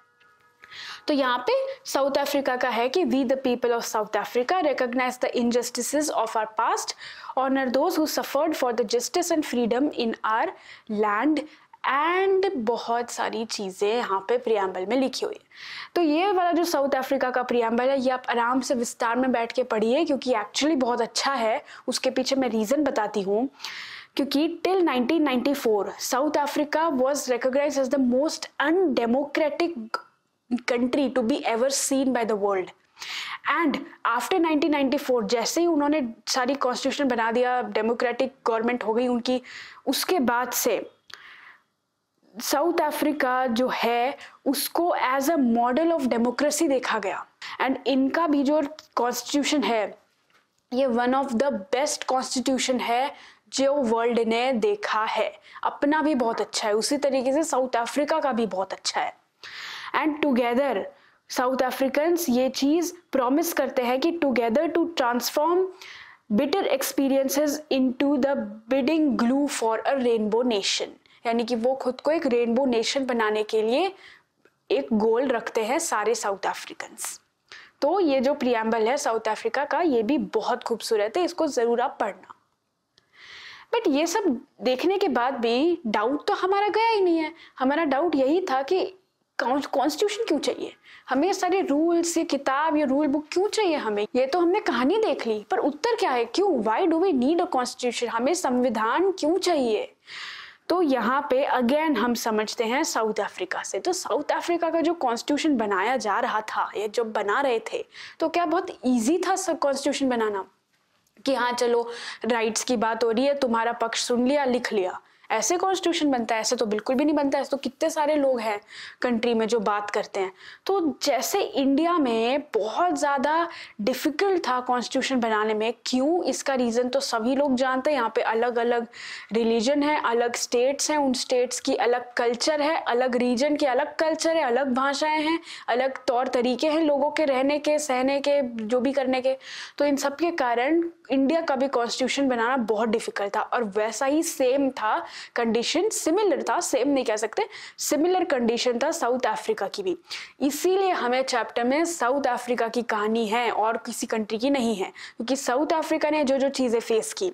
तो यहाँ पे साउथ अफ्रीका का है कि we the people of South Africa recognise the injustices of our past, honour those who suffered for the justice and freedom in our land, and बहुत सारी चीजें यहाँ पे प्रियम्बल में लिखी हुई है। तो ये वाला जो साउथ अफ्रीका का प्रियम्बल है ये आप आराम से विस्तार में बैठ के पढ़िए, क्योंकि एक्चुअली बहुत अच्छा है। उसके पीछे मैं रीजन बताती हूँ। क्योंकि till 1994 South Africa was recognised as the most undemocratic country to be ever seen by the world, and after 1994 जैसे ही उन्होंने सारी कॉन्स्टिट्यूशन बना दिया, डेमोक्रेटिक गवर्नमेंट हो गई उनकी, उसके बाद से साउथ अफ्रीका जो है उसको as a model of democracy देखा गया। एंड इनका भी जो कॉन्स्टिट्यूशन है ये one of the best constitution है जो वर्ल्ड ने देखा है। अपना भी बहुत अच्छा है, उसी तरीके से साउथ अफ्रीका का भी बहुत अच्छा है। एंड टुगेदर साउथ अफ्रीकन्स ये चीज प्रॉमिस करते हैं कि together to transform bitter experiences into the building glue for a rainbow nation, यानी कि वो खुद को एक रेनबो नेशन बनाने के लिए एक गोल रखते हैं सारे साउथ अफ्रीकन्स। तो ये जो प्रियम्बल है साउथ अफ्रीका का ये भी बहुत खूबसूरत है, इसको जरूर आप पढ़ना। बट ये सब देखने के बाद भी डाउट तो हमारा गया ही नहीं है। हमारा डाउट यही था कि कॉन्स्टिट्यूशन क्यों चाहिए हमें, सारे रूल्स, ये किताब, ये रूल बुक क्यों चाहिए हमें? ये तो हमने कहानी देख ली, पर उत्तर क्या है? क्यों? Why do we need a constitution? हमें संविधान क्यों चाहिए? तो यहाँ पे अगेन हम समझते हैं साउथ अफ्रीका से। तो साउथ अफ्रीका का जो कॉन्स्टिट्यूशन बनाया जा रहा था, ये जो बना रहे थे, तो क्या बहुत इजी था सब कॉन्स्टिट्यूशन बनाना कि हाँ चलो राइट्स की बात हो रही है, तुम्हारा पक्ष सुन लिया, लिख लिया, ऐसे कॉन्स्टिट्यूशन बनता है? ऐसे तो बिल्कुल भी नहीं बनता है। ऐसे तो कितने सारे लोग हैं कंट्री में जो बात करते हैं। तो जैसे इंडिया में बहुत ज़्यादा डिफिकल्ट था कॉन्स्टिट्यूशन बनाने में, क्यों? इसका रीज़न तो सभी लोग जानते हैं। यहाँ पे अलग अलग रिलीजन है, अलग स्टेट्स हैं, उन स्टेट्स की अलग कल्चर है, अलग रीजन के अलग कल्चर है, अलग भाषाएं हैं, अलग तौर तरीके हैं लोगों के रहने के, सहने के, जो भी करने के। तो इन सब के कारण इंडिया का भी कॉन्स्टिट्यूशन बनाना बहुत डिफिकल्ट था। और वैसा ही सेम था कंडीशन, सिमिलर था, सेम नहीं कह सकते, सिमिलर कंडीशन था साउथ अफ्रीका की भी। इसीलिए हमें चैप्टर में साउथ अफ्रीका की कहानी है और किसी कंट्री की नहीं है, क्योंकि साउथ अफ्रीका ने जो जो चीजें फेस की,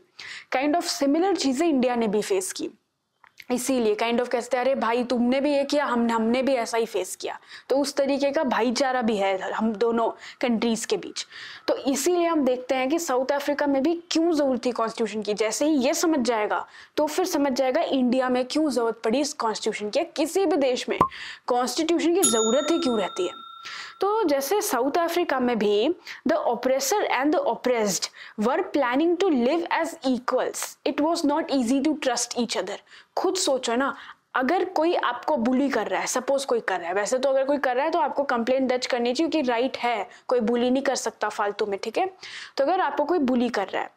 काइंड ऑफ सिमिलर चीजें इंडिया ने भी फेस की। इसीलिए काइंड ऑफ कहते हैं अरे भाई तुमने भी ये किया, हमने भी ऐसा ही फेस किया। तो उस तरीके का भाईचारा भी है हम दोनों कंट्रीज के बीच। तो इसीलिए हम देखते हैं कि साउथ अफ्रीका में भी क्यों जरूरत थी कॉन्स्टिट्यूशन की। जैसे ही ये समझ जाएगा तो फिर समझ जाएगा इंडिया में क्यों जरूरत पड़ी इस कॉन्स्टिट्यूशन की। किसी भी देश में कॉन्स्टिट्यूशन की जरूरत ही क्यों रहती है। तो जैसे साउथ अफ्रीका में भी the oppressor and the oppressed were planning to live as equals, it was not easy to trust each other. खुद सोचो ना, अगर कोई आपको बुली कर रहा है, सपोज कोई कर रहा है, वैसे तो अगर कोई कर रहा है तो आपको कंप्लेंट दर्ज करनी चाहिए, क्योंकि राइट है, कोई बुली नहीं कर सकता फालतू में, ठीक है। तो अगर आपको कोई बुली कर रहा है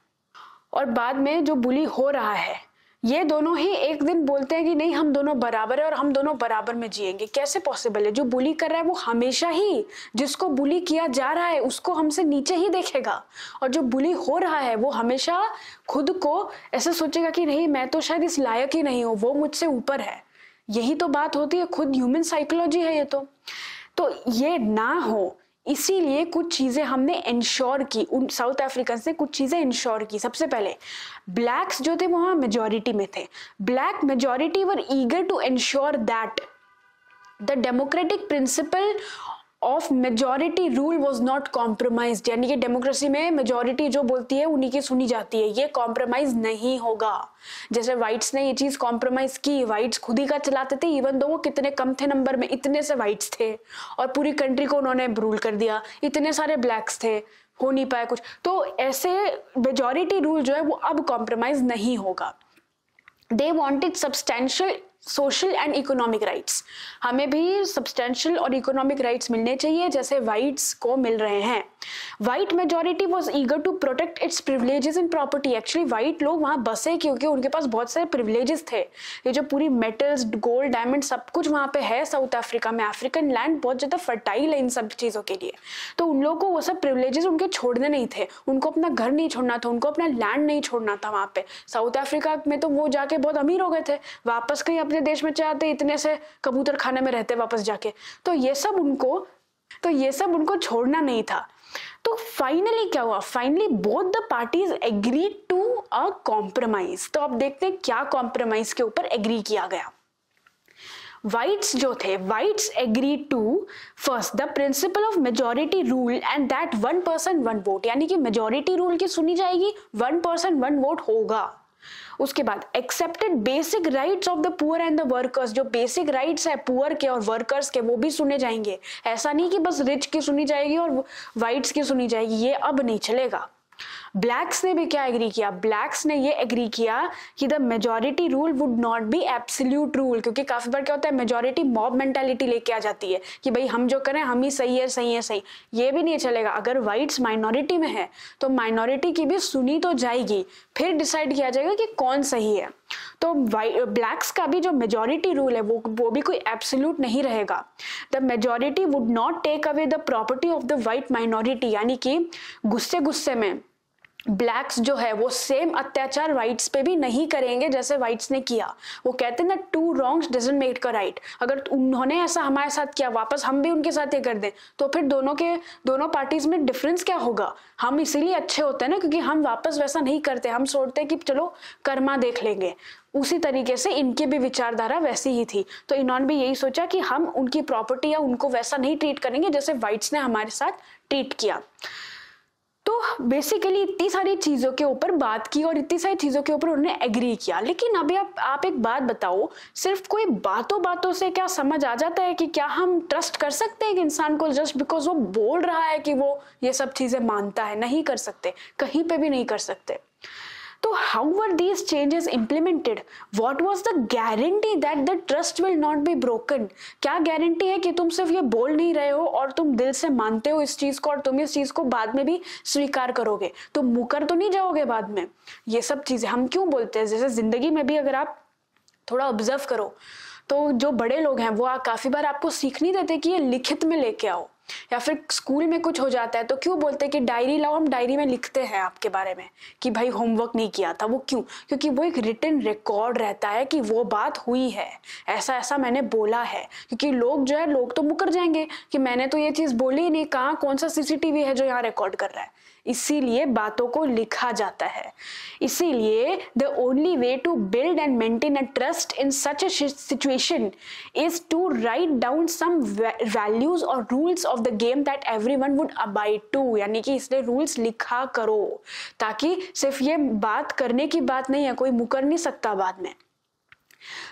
और बाद में जो बुली हो रहा है ये दोनों ही एक दिन बोलते हैं कि नहीं हम दोनों बराबर है और हम दोनों बराबर में जिएंगे, कैसे पॉसिबल है? जो बुली कर रहा है वो हमेशा ही जिसको बुली किया जा रहा है उसको हमसे नीचे ही देखेगा, और जो बुली हो रहा है वो हमेशा खुद को ऐसे सोचेगा कि नहीं मैं तो शायद इस लायक ही नहीं हूँ, वो मुझसे ऊपर है। यही तो बात होती है, खुद ह्यूमन साइकोलॉजी है ये। तो ये ना हो, इसीलिए कुछ चीजें हमने इंश्योर की, उन साउथ अफ्रीकन से कुछ चीजें इंश्योर की। सबसे पहले ब्लैक्स जो थे वो वहां मेजोरिटी में थे। Black majority were eager to ensure that the democratic principle of majority rule was not compromised, यानी कि डेमोक्रेसी में मेजोरिटी जो बोलती है उन्हीं की सुनी जाती है, ये कॉम्प्रोमाइज नहीं होगा। जैसे व्हाइट्स ने ये चीज कॉम्प्रोमाइज की, व्हाइट्स खुद ही का चलाते थे, इवन दो वो कितने कम थे नंबर में, इतने से व्हाइट्स थे और पूरी कंट्री को उन्होंने रूल कर दिया, इतने सारे ब्लैक्स थे, हो नहीं पाया कुछ। तो ऐसे मेजोरिटी रूल जो है वो अब कॉम्प्रोमाइज नहीं होगा। They wanted substantial social and economic rights, हमें भी सब्सटेंशियल और इकोनॉमिक राइट्स मिलने चाहिए जैसे व्हाइट्स को मिल रहे हैं। White majority was eager to protect its privileges in property. Actually white लोग वहां बसे क्योंकि उनके पास बहुत सारे प्रिविलेजेस थे। ये जो पूरी मेटल्स, गोल्ड, डायमंड सब कुछ वहां पे है साउथ अफ्रीका में। अफ्रीकन लैंड बहुत ज्यादा फर्टाइल है इन सब चीजों के लिए, तो उन लोगों को वो सब प्रिविलेजेस उनके छोड़ने नहीं थे। उनको अपना घर नहीं छोड़ना था, उनको अपना लैंड नहीं छोड़ना था वहां पे। साउथ अफ्रीका में तो वो जाके बहुत अमीर हो गए थे, वापस कहीं अपने देश में चाहते, इतने से कबूतर खाने में रहते वापस जाके। तो ये सब उनको छोड़ना नहीं था। तो फाइनली क्या हुआ? Finally both the parties agree to a compromise. तो अब देखते हैं क्या कॉम्प्रोमाइज के ऊपर एग्री किया गया। व्हाइट्स जो थे, whites agree to first the principle of majority rule and that 1 person 1 vote, यानी कि मेजोरिटी रूल की सुनी जाएगी, 1 पर्सन 1 वोट होगा। उसके बाद accepted basic rights of the poor and the workers, जो बेसिक राइट्स है पुअर के और वर्कर्स के वो भी सुने जाएंगे। ऐसा नहीं कि बस रिच की सुनी जाएगी और व्हाइट्स की सुनी जाएगी, ये अब नहीं चलेगा। ब्लैक्स ने भी क्या एग्री किया, ब्लैक्स ने ये एग्री किया कि the majority rule would not be absolute rule, क्योंकि काफी बार क्या होता है मेजॉरिटी मॉब मेंटालिटी लेके आ जाती है कि भाई हम जो करें हम ही सही है सही है सही, ये भी नहीं चलेगा। अगर व्हाइट्स माइनॉरिटी में है तो माइनॉरिटी की भी सुनी तो जाएगी, फिर डिसाइड किया जाएगा कि कौन सही है। तो ब्लैक्स का भी जो मेजॉरिटी रूल है वो भी कोई एब्सोल्यूट नहीं रहेगा। The majority would not take away the property of the white minority, यानी कि गुस्से गुस्से में ब्लैक्स जो है वो सेम अत्याचार व्हाइट्स पे भी नहीं करेंगे जैसे व्हाइट्स ने किया। वो कहते हैं ना two wrongs doesn't make a right, अगर उन्होंने ऐसा हमारे साथ किया वापस हम भी उनके साथ ये कर दें तो फिर दोनों पार्टीज में डिफरेंस क्या होगा। हम इसीलिए अच्छे होते हैं ना क्योंकि हम वापस वैसा नहीं करते, हम सोचते हैं कि चलो कर्मा देख लेंगे। उसी तरीके से इनकी भी विचारधारा वैसी ही थी, तो इन्होंने भी यही सोचा कि हम उनकी प्रॉपर्टी या उनको वैसा नहीं ट्रीट करेंगे जैसे व्हाइट्स ने हमारे साथ ट्रीट किया। तो बेसिकली इतनी सारी चीजों के ऊपर बात की और इतनी सारी चीजों के ऊपर उन्होंने एग्री किया। लेकिन अभी आप एक बात बताओ, सिर्फ कोई बातों बातों से क्या समझ आ जाता है कि क्या हम ट्रस्ट कर सकते हैं एक इंसान को जस्ट बिकॉज वो बोल रहा है कि वो ये सब चीजें मानता है? नहीं कर सकते, कहीं पे भी नहीं कर सकते। तो how were these changes implemented? What was the guarantee that the trust will not be broken? क्या गारंटी है कि तुम सिर्फ ये बोल नहीं रहे हो और तुम दिल से मानते हो इस चीज को और तुम इस चीज को बाद में भी स्वीकार करोगे, तुम मुकर तो नहीं जाओगे बाद में? ये सब चीजें हम क्यों बोलते हैं? जैसे जिंदगी में भी अगर आप थोड़ा ऑब्जर्व करो तो जो बड़े लोग हैं वो काफी बार आपको सीख नहीं देते कि ये लिखित में लेके आओ, या फिर स्कूल में कुछ हो जाता है तो क्यों बोलते हैं कि डायरी लाओ, हम डायरी में लिखते हैं आपके बारे में कि भाई होमवर्क नहीं किया था। वो क्यों? क्योंकि वो एक रिटन रिकॉर्ड रहता है कि वो बात हुई है, ऐसा ऐसा मैंने बोला है। क्योंकि लोग तो मुकर जाएंगे कि मैंने तो ये चीज बोली ही नहीं, कहाँ कौन सा सीसीटीवी है जो यहाँ रिकॉर्ड कर रहा है। इसीलिए बातों को लिखा जाता है। इसीलिए the only way to build and maintain a trust in such a situation is to write down some values और rules of the game that everyone would abide to, यानी कि इसलिए रूल्स लिखा करो ताकि सिर्फ ये बात करने की बात नहीं है, कोई मुकर नहीं सकता बाद में।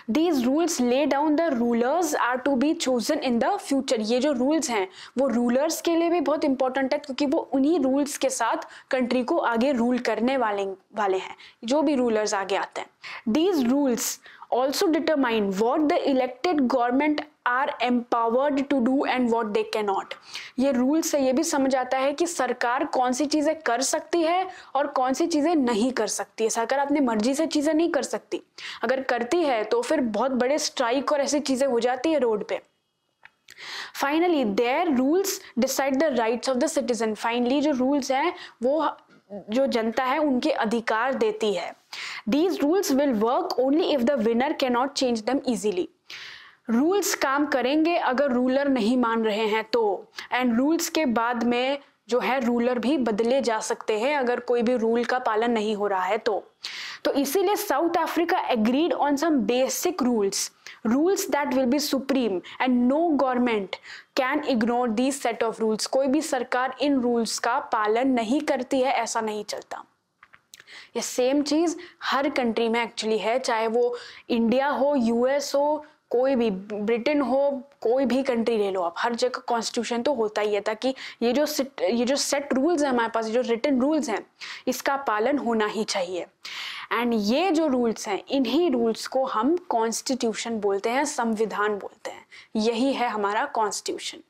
These rules lay down the rulers are to be chosen in the future। ये जो रूल्स हैं वो रूलर्स के लिए भी बहुत इंपॉर्टेंट है क्योंकि वो उन्हीं रूल्स के साथ कंट्री को आगे रूल करने वाले हैं, जो भी रूलर्स आगे आते हैं। These rules also determine what the elected government are empowered to do and what they cannot। ये रूल से ये भी समझ आता है कि सरकार कौन सी चीजें कर सकती है और कौन सी चीजें नहीं कर सकती है। सरकार अपनी मर्जी से चीजें नहीं कर सकती, अगर करती है तो फिर बहुत बड़े स्ट्राइक और ऐसी चीजें हो जाती है रोड पे। Finally their rules decide the rights of the citizen. Finally जो रूल्स हैं वो जो जनता है उनके अधिकार देती है। These rules will work only if the winner cannot change them easily। Rules काम करेंगे अगर रूलर नहीं मान रहे हैं तो, एंड रूल्स के बाद में जो है रूलर भी बदले जा सकते हैं अगर कोई भी रूल का पालन नहीं हो रहा है तो इसीलिए South Africa agreed on some basic rules that will be supreme and no government can ignore these set of rules. कोई भी सरकार इन रूल्स का पालन नहीं करती है, ऐसा नहीं चलता। ये सेम चीज हर कंट्री में एक्चुअली है, चाहे वो इंडिया हो, यूएस हो, कोई भी ब्रिटेन हो, कोई भी कंट्री ले लो आप, हर जगह कॉन्स्टिट्यूशन तो होता ही है ताकि ये जो सेट रूल्स है हमारे पास, जो रिटन रूल्स हैं, इसका पालन होना ही चाहिए। एंड ये जो रूल्स हैं इन्हीं रूल्स को हम कॉन्स्टिट्यूशन बोलते हैं, संविधान बोलते हैं। यही है हमारा कॉन्स्टिट्यूशन।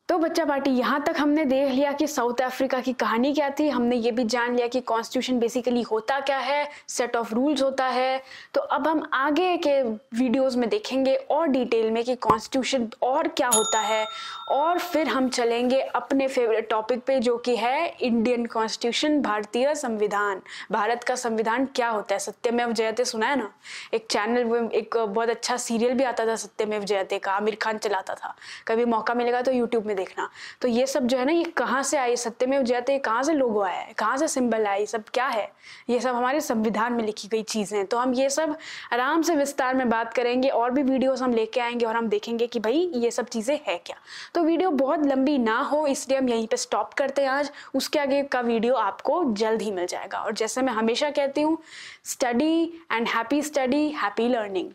तो बच्चा पार्टी यहाँ तक हमने देख लिया कि साउथ अफ्रीका की कहानी क्या थी, हमने ये भी जान लिया कि कॉन्स्टिट्यूशन बेसिकली होता क्या है, सेट ऑफ रूल्स होता है। तो अब हम आगे के वीडियोस में देखेंगे और डिटेल में कि कॉन्स्टिट्यूशन और क्या होता है, और फिर हम चलेंगे अपने फेवरेट टॉपिक पे जो कि है इंडियन कॉन्स्टिट्यूशन, भारतीय संविधान। भारत का संविधान क्या होता है? सत्यमेव जयते सुना है ना, एक चैनल, एक बहुत अच्छा सीरियल भी आता था सत्यमेव जयते का, आमिर खान चलाता था, कभी मौका मिलेगा तो यूट्यूब में देखना। तो ये सब जो है ना, ये कहाँ से आए, सत्यमेव जयते कहाँ से लोगो आया है, कहाँ से सिंबल आया, ये सब क्या है? ये सब हमारे संविधान में लिखी गई चीजें हैं। तो हम ये सब आराम से विस्तार में बात करेंगे, और भी वीडियोस हम लेके आएंगे और हम देखेंगे कि भाई ये सब चीजें है क्या। तो वीडियो बहुत लंबी ना हो इसलिए हम यहीं पे स्टॉप करते हैं आज। उसके आगे का वीडियो आपको जल्द ही मिल जाएगा। और जैसे मैं हमेशा कहती हूँ, स्टडी एंड हैप्पी लर्निंग।